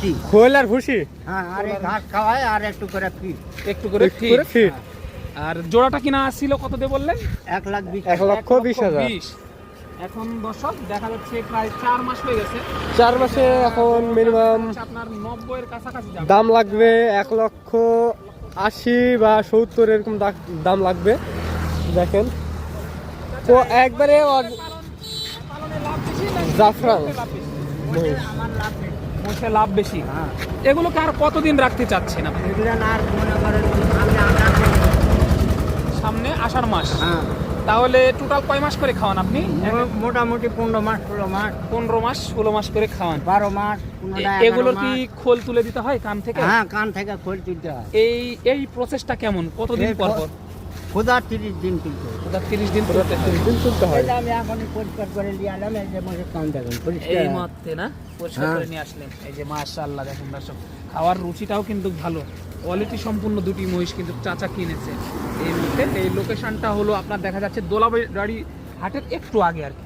ভুসি। খোল আর ভুসি। হ্যাঁ, আর এই ঘাস খাওয়ায় আর একটু করে ফিট। একটু করে একটু করে ফিট। আর জোড়াটা কিনা ছিল কত দিয়ে বললেন? 1,20,000। 1,20,000। 1,20,000 এখন দর্শক দেখা যাচ্ছে প্রায় 4 মাস হয়ে গেছে। 4 মাসে এখন মিনিমাম আপনার 90 এর কাছাকাছি যাবে। দাম লাগবে 1,80,000 বা 70 এরকম দাম লাগবে। দেখেন তো একবারে পালনে লাভ বেশি না জাফরান লাভ বেশি? মহিষ। আমার লাভ নেই। মোষে লাভ বেশি। হ্যাঁ, এগুলোকে আর কতদিন রাখতে চাচ্ছেন আপনি? এগুলো আর মনে করেন সামনে আনার নেই। সামনে আষাঢ় মাস। হ্যাঁ, তাহলে টোটাল কয় মাস করে খাওয়ান আপনি? মোটামুটি 15 মাস 16 মাস 15 মাস 16 মাস করে খাওয়ান। 12 মাস 15 এগুলোর কি খোল তুলে দিতে হয় কান থেকে? হ্যাঁ, কান থেকে খোল তুলতে হয়। এই প্রসেসটা কেমন? কতদিন এই পর পর? খোদা 30 দিন তুলতে হয়। ওটা 30 দিন তুলতে হয়। 30 দিন তুলতে হয়। এই যে আমি এখনই পরিষ্কার করে নিয়ে এলাম, এই যে মোষের কান দেখুন পরিষ্কার। এই মাত্রে না পরিষ্কার করে নিয়ে আসলেন। এই যে মাশাআল্লাহ দেখুন দর্শক, খাওয়ার রুচিটাও কিন্তু ভালো, কোয়ালিটি সম্পূর্ণ দুটি মহিষ কিন্তু চাচা কিনেছে। এই মুহূর্তে এই লোকেশনটা হলো আপনার দেখা যাচ্ছে দোলাবাড়ি হাটের একটু আগে আর কি।